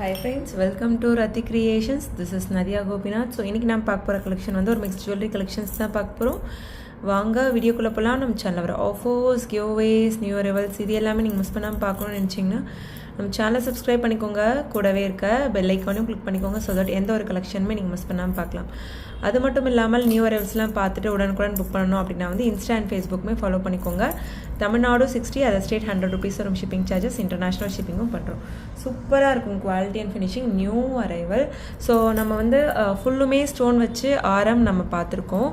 Hi friends, welcome to Rati Creations. This is Nadia Gopinath. So இன்னைக்கு நான் பார்க்க போற கலெக்ஷன் வந்து ஒரு மிக்ஸ்ட் ஜுவல்லரி கலெக்ஷன்ஸ் தான் பார்க்க போறோம். வாங்க வீடியோக்குள்ள போலாம். நம்ம சேனல்ல வர ஆஃபர்ஸ், கிவ்அவேஸ், நியூ அரைவல்ஸ் இது எல்லாமே நீங்க மிஸ் பண்ணாம பார்க்கணும்னு நினைச்சீங்கன்னா நம்ம சேனலை சப்ஸ்கிரைப் பண்ணிக்கோங்க. கூடவே இருக்க பெல் ஐக்கானையும் கிளிக் பண்ணிக்கோங்க. ஸோ தட் எந்த ஒரு கலெக்ஷனுமே நீங்கள் மிஸ் பண்ணாமல் பார்க்கலாம். அது மட்டும் இல்லாமல் நியூ அரைவல்ஸ்லாம் பார்த்துட்டு உடனுக்குடன் புக் பண்ணணும் அப்படின்னா வந்து இன்ஸ்டா அண்ட் ஃபேஸ்புக்குமே ஃபாலோ பண்ணிக்கோங்க. தமிழ்நாடு 60, அதர் ஸ்டேட் 100 rupees வரும் ஷிப்பிங் சார்ஜஸ். இன்டர்நேஷ்னல் ஷிப்பிங்கும் பண்ணுறோம். சூப்பராக இருக்கும் quality and finishing, new arrival. So நம்ம வந்து ஃபுல்லுமே ஸ்டோன் வச்சு ஆரம் நம்ம பார்த்துருக்கோம்.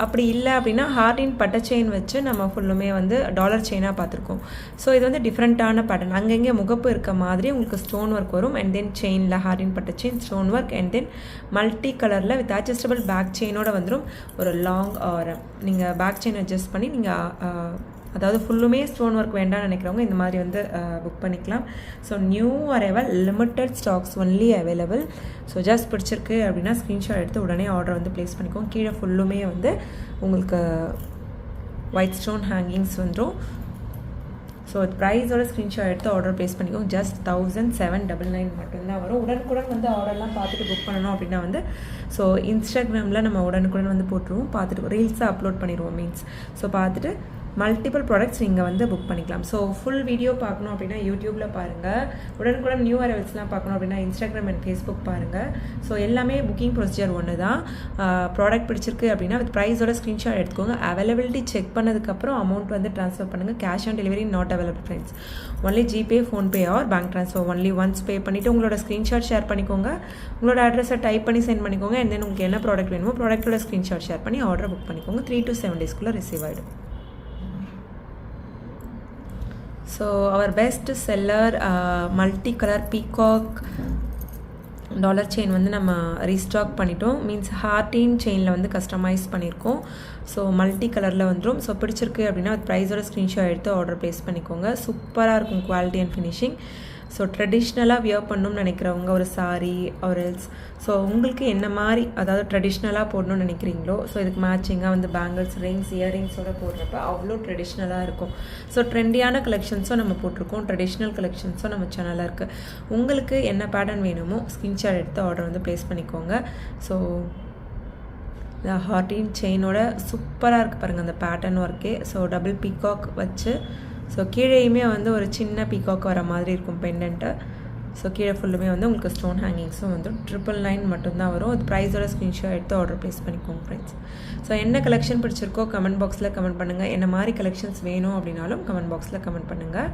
அப்படி இல்லை அப்படின்னா ஹார்டின் பட்டை செயின் வச்சு நம்ம ஃபுல்லுமே வந்து டாலர் செயினாக பார்த்துருக்கோம். ஸோ இது வந்து டிஃப்ரெண்ட்டான பேட்டர்ன். அங்கங்கே முகப்பு இருக்க மாதிரி உங்களுக்கு ஸ்டோன் ஒர்க் வரும். அண்ட் தென் செயினில் ஹார்டின் பட்டை chain stone work. And then multi கலரில் வித் அட்ஜஸ்டபிள் பேக் செயினோட வந்துடும். ஒரு லாங் ஆரம் நீங்கள் பேக் செயின் அட்ஜஸ்ட் பண்ணி நீங்கள் அதாவது ஃபுல்லுமே ஸ்டோன் ஒர்க் வேண்டாம்னு நினைக்கிறவங்க இந்த மாதிரி வந்து புக் பண்ணிக்கலாம். So new arrival, limited stocks only available. So just பிடிச்சிருக்கு அப்படின்னா ஸ்க்ரீன்ஷாட் எடுத்து உடனே ஆர்டர் வந்து ப்ளேஸ் பண்ணிக்கோங்க. கீழே ஃபுல்லுமே வந்து உங்களுக்கு ஒயிட் ஸ்டோன் ஹேங்கிங்ஸ் வந்துடும். ஸோ ப்ரைஸோட ஸ்க்ரீன்ஷாட் எடுத்து ஆர்டர் ப்ளேஸ் பண்ணிக்கோங்க. ஜஸ்ட் 1799 மட்டும்தான் வரும். உடனுக்குடன் வந்து ஆர்டர்லாம் பார்த்துட்டு புக் பண்ணணும் அப்படின்னா வந்து ஸோ இன்ஸ்டாகிராமில் நம்ம உடனுக்குடன் வந்து போட்டுருவோம். பார்த்துட்டு ரீல்ஸாக அப்லோட் பண்ணிடுவோம் மீன்ஸ். ஸோ பார்த்துட்டு மல்டிபிள் ப்ராடக்ட்ஸ் நீங்கள் வந்து புக் பண்ணிக்கலாம். ஸோ ஃபுல் வீடியோ பார்க்கணும் அப்படின்னா யூடியூப்பில் பாருங்கள். உடனுக்குடன் நியூ அரைவல்ஸ்லாம் பார்க்கணும் அப்படின்னா இன்ஸ்டாகிராம் அண்ட் ஃபேஸ்புக் பாருங்கள். ஸோ எல்லாமே புக்கிங் ப்ரொசீஜர் ஒன்று தான். ப்ராடக்ட் பிடிச்சிருக்கு அப்படின்னா வித் ப்ரைஸோட ஸ்க்ரீன்ஷாட் எடுத்துக்கோங்க. அவைலபிலிட்டி செக் பண்ணதுக்கப்புறம் அமௌண்ட் வந்து ட்ரான்ஸ்ஃபர் பண்ணுங்கள். Cash on delivery not available friends. Only GPay, PhonePe R bank transfer only once pay பண்ணிவிட்டு உங்களோட ஸ்க்ரீன்ஷாட் ஷேர் பண்ணிக்கோங்க. உங்களோட அட்ரஸை டைப் பண்ணி சென்ட் பண்ணிக்கோங்க. அண்ட் தென் உங்களுக்கு என்ன ப்ராடக்ட் வேணுமோ ப்ராடக்ட்டோட ஸ்க்ரீன்ஷாட் ஷேர் பண்ணி ஆர்டர் புக் பண்ணிக்கோங்க. 3 to 7 daysக்குள்ளே ரிசீவ் ஆகிடும். So our best seller multi colour peacock dollar chain வந்து நம்ம ரீஸ்டாக் பண்ணிட்டோம். மீன்ஸ் ஹார்டின் செயினில் வந்து கஸ்டமைஸ் பண்ணியிருக்கோம். ஸோ மல்டி கலரில் வந்துடும். ஸோ பிடிச்சிருக்கு அப்படின்னா ப்ரைஸோட ஸ்க்ரீன்ஷாட் எடுத்து ஆர்டர் ப்ளேஸ் பண்ணிக்கோங்க. சூப்பராக இருக்கும் குவாலிட்டி அண்ட் ஃபினிஷிங். ஸோ ட்ரெடிஷ்னலாக வியர் பண்ணணும்னு நினைக்கிறவங்க ஒரு சாரீ ஆர்எல்ஸ் ஸோ உங்களுக்கு என்ன மாதிரி அதாவது ட்ரெடிஷ்னலாக போடணும்னு நினைக்கிறீங்களோ ஸோ இதுக்கு மேட்சிங்காக வந்து பேங்கிள்ஸ், ரிங்ஸ், இயரிங்ஸோட போடுறப்ப அவ்வளோ ட்ரெடிஷ்னலாக இருக்கும். ஸோ ட்ரெண்டியான கலெக்ஷன்ஸும் நம்ம போட்டிருக்கோம். ட்ரெடிஷ்னல் கலெக்ஷன்ஸும் நம்ம சேனலில் இருக்குது. உங்களுக்கு என்ன பேட்டர்ன் வேணுமோ ஸ்க்ரீன்ஷாட் எடுத்து ஆர்டர் வந்து ப்ளேஸ் பண்ணிக்கோங்க. ஸோ இந்த ஹார்டின் செயினோட சூப்பராக இருக்குது பாருங்கள் அந்த பேட்டர்ன் ஒர்க்கே. ஸோ டபுள் பீகாக் வச்சு ஸோ கீழேயுமே வந்து ஒரு சின்ன பீகாக் வர மாதிரி இருக்கும் பெண்டன்ட்டு. ஸோ கீழே ஃபுல்லுமே வந்து உங்களுக்கு ஸ்டோன் ஹேங்கிங்ஸும் வந்து 999 மட்டும்தான் வரும். அது ப்ரைஸோட ஸ்க்ரீன்ஷாட் எடுத்து ஆர்டர் ப்ளேஸ் பண்ணிக்கோங்க ஃப்ரெண்ட்ஸ். ஸோ என்ன கலெக்ஷன் பிடிச்சிருக்கோ கமெண்ட் பாக்ஸில் கமெண்ட் பண்ணுங்கள். என்ன மாதிரி கலெக்ஷன்ஸ் வேணும் அப்படின்னாலும் கமெண்ட் பாக்ஸில் கமெண்ட் பண்ணுங்கள்.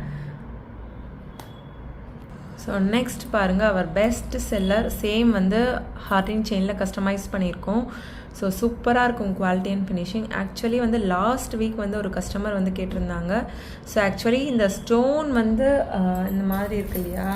ஸோ நெக்ஸ்ட் பாருங்கள் அவர் பெஸ்ட் செல்லர் சேம் வந்து ஹார்டின் செயினில் கஸ்டமைஸ் பண்ணியிருக்கோம். ஸோ சூப்பராக இருக்கும் குவாலிட்டி அண்ட் ஃபினிஷிங். ஆக்சுவலி வந்து லாஸ்ட் வீக் வந்து ஒரு கஸ்டமர் வந்து கேட்டிருந்தாங்க. ஸோ ஆக்சுவலி இந்த ஸ்டோன் வந்து இந்த மாதிரி இருக்கு இல்லையா.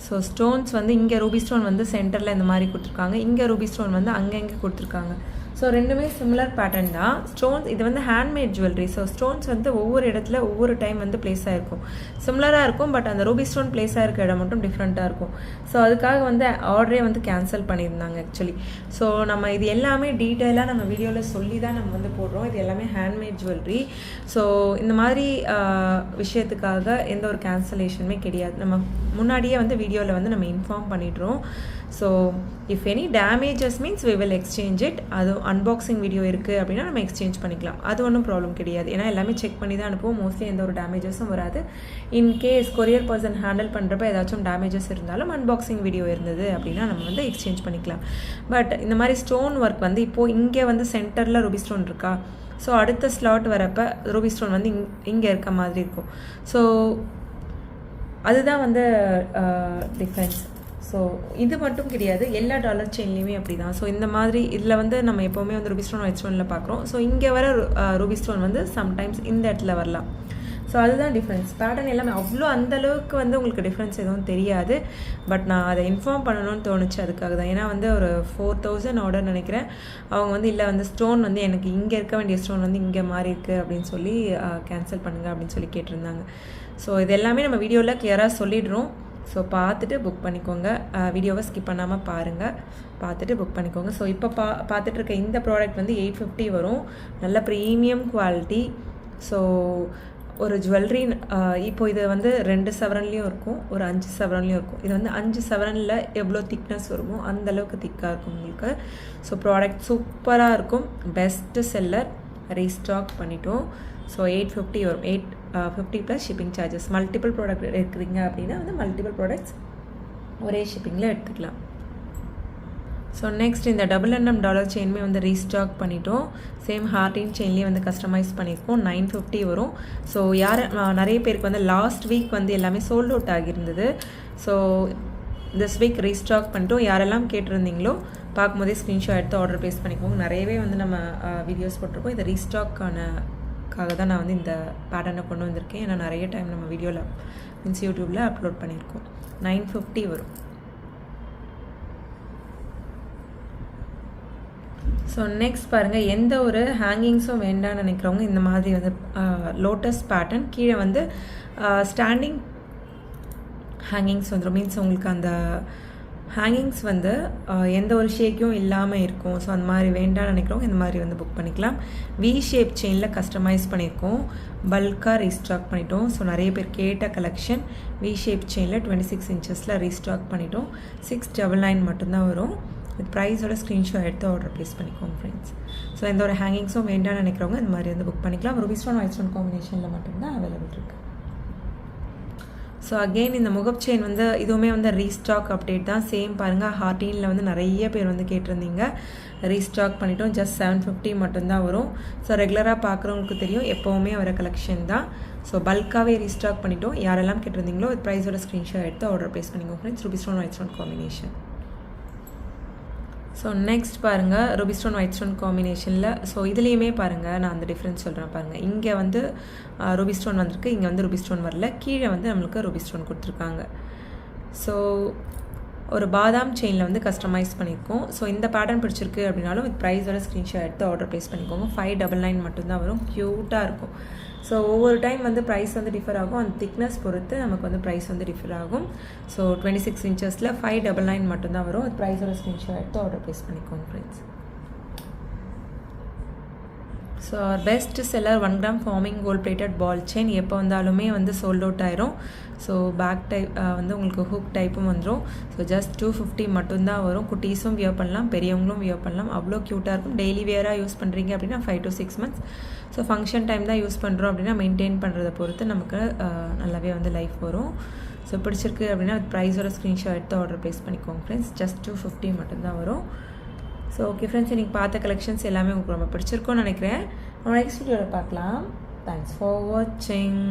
ஸோ ஸ்டோன்ஸ் வந்து இங்கே ரூபி ஸ்டோன் வந்து சென்டரில் இந்த மாதிரி கொடுத்துருக்காங்க. இங்கே ரூபி ஸ்டோன் வந்து அங்கங்கே கொடுத்துருக்காங்க. ஸோ ரெண்டுமே சிமிலர் பேட்டர்ன் தான். ஸ்டோன்ஸ் இது வந்து ஹேண்ட்மேட் ஜுவல்லரி. ஸோ ஸ்டோன்ஸ் வந்து ஒவ்வொரு இடத்துல ஒவ்வொரு டைம் வந்து பிளேஸ் ஆகிருக்கும். சிமிலராக இருக்கும். பட் அந்த ரூபி ஸ்டோன் பிளேஸ் ஆகிருக்க இடம் மட்டும் டிஃப்ரெண்ட்டாக இருக்கும். ஸோ அதுக்காக வந்து ஆர்டரே வந்து கேன்சல் பண்ணியிருந்தாங்க ஆக்சுவலி. ஸோ நம்ம இது எல்லாமே டீட்டெயிலாக நம்ம வீடியோவில் சொல்லி தான் நம்ம வந்து போடுறோம். இது எல்லாமே ஹேண்ட்மேட் ஜுவல்லரி. ஸோ இந்த மாதிரி விஷயத்துக்காக எந்த ஒரு கேன்சலேஷனுமே கிடையாது. நம்ம முன்னாடியே வந்து வீடியோவில் வந்து நம்ம இன்ஃபார்ம் பண்ணிடுறோம். So if any damages means we will exchange it. அது அன்பாக்சிங் வீடியோ இருக்குது அப்படின்னா நம்ம எக்ஸ்சேஞ்ச் பண்ணிக்கலாம். அது ஒன்றும் ப்ராப்ளம் கிடையாது. ஏன்னா எல்லாமே செக் பண்ணி தான் அனுப்புவோம். மோஸ்ட்லி எந்த ஒரு டேமேஜஸும் வராது. இன்கேஸ் கொரியர் பர்சன் ஹேண்டில் பண்ணுறப்ப ஏதாச்சும் டேமேஜஸ் இருந்தாலும் அன்பாக்சிங் வீடியோ இருந்தது அப்படின்னா நம்ம வந்து எக்ஸ்சேஞ்ச் பண்ணிக்கலாம். பட் இந்த மாதிரி ஸ்டோன் ஒர்க் வந்து இப்போது இங்கே வந்து சென்டரில் ரூபி ஸ்டோன் இருக்கா. ஸோ அடுத்த ஸ்லாட் வரப்போ ரூபி ஸ்டோன் வந்து இங்கே இருக்க மாதிரி இருக்கும். ஸோ அதுதான் வந்து டிஃப்ரென்ஸ். ஸோ இது மட்டும் கிடையாது, எல்லா டாலர் செயின்லேயுமே அப்படி தான். ஸோ இந்த மாதிரி இதில் வந்து நம்ம எப்போவுமே வந்து ரூபி ஸ்டோன், ஒயிட் ஸ்டோனில் பார்க்குறோம். ஸோ இங்கே வர ரூபி ஸ்டோன் வந்து சம்டைம்ஸ் இந்த இடத்துல வரலாம். ஸோ அதுதான் டிஃப்ரென்ஸ். பேட்டர்ன் எல்லாமே அவ்வளோ அந்தளவுக்கு வந்து உங்களுக்கு டிஃப்ரென்ஸ் எதுவும் தெரியாது. பட் நான் அதை இன்ஃபார்ம் பண்ணணும்னு தோணுச்சு, அதுக்காக தான். ஏன்னா வந்து ஒரு 4000 ஆர்டர் நினைக்கிறேன். அவங்க வந்து இல்லை வந்து ஸ்டோன் வந்து எனக்கு இங்கே இருக்க வேண்டிய ஸ்டோன் வந்து இங்கே மாறி இருக்குது அப்படின்னு சொல்லி கேன்சல் பண்ணுங்கள் அப்படின்னு சொல்லி கேட்டிருந்தாங்க. ஸோ இது எல்லாமே நம்ம வீடியோவில் கிளியராக சொல்லிடுறோம். ஸோ பார்த்துட்டு புக் பண்ணிக்கோங்க. வீடியோவை ஸ்கிப் பண்ணாமல் பாருங்கள், பார்த்துட்டு புக் பண்ணிக்கோங்க. ஸோ இப்போ பார்த்துட்டு இருக்க இந்த ப்ராடக்ட் வந்து 850 வரும். நல்ல ப்ரீமியம் குவாலிட்டி. ஸோ ஒரு ஜுவல்லரி இப்போ இது வந்து 2 சவரன்லேயும் இருக்கும், ஒரு 5 சவரன்லேயும் இருக்கும். இது வந்து 5 சவரனில் எவ்வளோ திக்னஸ் வருமோ அந்தளவுக்கு திக்காக இருக்கும் உங்களுக்கு. ஸோ ப்ராடக்ட் சூப்பராக இருக்கும், பெஸ்ட்டு செல்லர், ரீஸ்டாக் பண்ணிட்டோம். ஸோ 850 வரும், 850 plus shipping charges. Multiple product எடுக்கிறீங்க அப்படின்னா வந்து மல்டிபிள் ப்ராடக்ட்ஸ் ஒரே ஷிப்பிங்கில் எடுத்துக்கலாம். ஸோ நெக்ஸ்ட் இந்த $MM செயினுமே வந்து ரீஸ்டாக் பண்ணிட்டோம். சேம் ஹார்டின் செயின்லேயே வந்து கஸ்டமைஸ் பண்ணியிருக்கோம். 950 வரும். ஸோ நிறைய பேருக்கு வந்து லாஸ்ட் வீக் வந்து எல்லாமே சோல்ட் அவுட் ஆகியிருந்தது. ஸோ திஸ் வீக் ரீஸ்டாக் பண்ணிட்டோம். யாரெல்லாம் கேட்டிருந்தீங்களோ பார்க்கும்போதே ஸ்க்ரீன்ஷாட் எடுத்து ஆர்டர் ப்ளேஸ் பண்ணிக்கோங்க. நிறையவே வந்து நம்ம வீடியோஸ் போட்டிருக்கோம். இது ரீஸ்டாக்காக தான் நான் வந்து இந்த பேட்டர்னை கொண்டு வந்திருக்கேன். ஏன்னா நிறைய டைம் நம்ம வீடியோவில் மீன்ஸ் யூடியூப்பில் அப்லோட் பண்ணியிருக்கோம். 950 வரும். ஸோ நெக்ஸ்ட் பாருங்கள், எந்த ஒரு ஹேங்கிங்ஸும் வேண்டாம்னு நினைக்கிறவங்க இந்த மாதிரி வந்து லோட்டஸ் பேட்டர்ன் கீழே வந்து ஸ்டாண்டிங் ஹேங்கிங்ஸ் வந்துடும். மீன்ஸ் உங்களுக்கு அந்த ஹேங்கிங்ஸ் வந்து எந்த ஒரு ஷேக்கும் இல்லாமல் இருக்கும். ஸோ அந்த மாதிரி வேண்டாம்னு நினைக்கிறவங்க இந்த மாதிரி வந்து புக் பண்ணிக்கலாம். வி ஷேப் செயினில் கஸ்டமைஸ் பண்ணியிருக்கோம், பல்காக ரீஸ்டாக் பண்ணிட்டோம். ஸோ நிறைய பேர் கேட்ட கலெக்ஷன் வி ஷேப் செயினில் 26 இன்ச்சஸில் ரீஸ்டாக் பண்ணிட்டோம். 699 மட்டும்தான் வரும். வித் ப்ரைஸோட ஸ்க்ரீன்ஷாட் எடுத்து ஆர்டர் ப்ளேஸ் பண்ணிக்கோங்க ஃப்ரெண்ட்ஸ். ஸோ எந்த ஒரு ஹேங்கிங்ஸும் வேண்டாம்னு நினைக்கிறவங்க இந்த மாதிரி வந்து புக் பண்ணிக்கலாம். ரூபி ஸ்டோன் ஒயிட் ஸ்டோன் காம்பினேஷனில் மட்டும்தான் அவைலபிள் இருக்குது. ஸோ அகெயின் இந்த முகப் செயின் வந்து இதுவுமே வந்து ரீஸ்டாக் அப்டேட் தான். சேம் பாருங்கள், ஹார்டீனில் வந்து நிறைய பேர் வந்து கேட்டிருந்தீங்க, ரீஸ்டாக் பண்ணிட்டோம். ஜஸ்ட் 750 மட்டும்தான் வரும். ஸோ ரெகுலராக பார்க்குறவங்களுக்கு தெரியும், எப்போவுமே வர கலெக்ஷன் தான். ஸோ பல்காகவே ரீஸ்டாக் பண்ணிட்டோம். யாரெல்லாம் கேட்டிருந்தீங்களோ வித் ப்ரைஸோட ஸ்க்ரீன்ஷாட் எடுத்து ஆர்டர் ப்ளேஸ் பண்ணிக்கோங்க friends. Ruby stone white stone combination. So next பாருங்கள், ரூபி ஸ்டோன் ஒயிட் ஸ்டோன் காம்பினேஷனில். ஸோ இதுலேயுமே பாருங்கள், நான் அந்த டிஃப்ரென்ஸ் சொல்கிறேன் பாருங்கள். இங்கே வந்து ரூபி ஸ்டோன் வந்திருக்கு, இங்கே வந்து ரூபி ஸ்டோன் வரல, கீழே வந்து நம்மளுக்கு ரூபி ஸ்டோன் கொடுத்துருக்காங்க. ஸோ ஒரு பாதாம் செயினில் வந்து கஸ்டமைஸ் பண்ணியிருக்கோம். ஸோ இந்த பேட்டர்ன் பிடிச்சிருக்கு அப்படின்னாலும் வித் ப்ரைஸோட ஸ்க்ரீன்ஷாட் எடுத்து ஆர்டர் ப்ளேஸ் பண்ணிக்கோங்க. 599 மட்டும்தான் வரும். க்யூட்டாக இருக்கும். ஸோ ஒவ்வொரு டைம் வந்து ப்ரைஸ் வந்து டிஃபர் ஆகும், அந்த திக்னஸ் பொறுத்து நமக்கு வந்து ப்ரைஸ் வந்து டிஃபர் ஆகும். ஸோ 26 இன்ச்சஸில் 599 மட்டும்தான் வரும். வித் ப்ரைஸோட ஸ்க்ரீன்ஷாட் எடுத்து ஆர்டர் ப்ளேஸ் பண்ணிக்கோங்க friends. So best seller 1 gram forming gold plated ball chain எப்போ வந்தாலுமே வந்து சோல்ட் அவுட் ஆயிரும். ஸோ பேக் டைப் வந்து உங்களுக்கு ஹூக் டைப்பும் வந்துடும். ஸோ ஜஸ்ட் 250 மட்டும்தான் வரும். குட்டீஸும் வியர் பண்ணலாம், பெரியவங்களும் வியர் பண்ணலாம். அவ்வளோ க்யூட்டாக இருக்கும். டெய்லி வியராக யூஸ் பண்ணுறீங்க அப்படின்னா 5 to 6 months. So function time தான் யூஸ் பண்ணுறோம் அப்படின்னா மெயின்டைன் பண்ணுறதை பொறுத்து நமக்கு நல்லாவே வந்து லைஃப் வரும். ஸோ பிடிச்சிருக்கு அப்படின்னா ப்ரைஸோட ஸ்க்ரீன்ஷாட் எடுத்து ஆர்டர் ப்ளேஸ் பண்ணிக்கோங்க ஃப்ரெண்ட்ஸ். ஜஸ்ட் 250 மட்டும்தான் வரும். ஸோ ஓகே ஃப்ரெண்ட்ஸ், இன்றைக்கி பார்த்த கலெக்ஷன்ஸ் எல்லாமே உங்களுக்கு ரொம்ப பிடிச்சிருக்கும்னு நினைக்கிறேன். நம்ம நெக்ஸ்ட் வீடியோவில் பார்க்கலாம். தேங்க்ஸ் ஃபார் வாட்சிங்.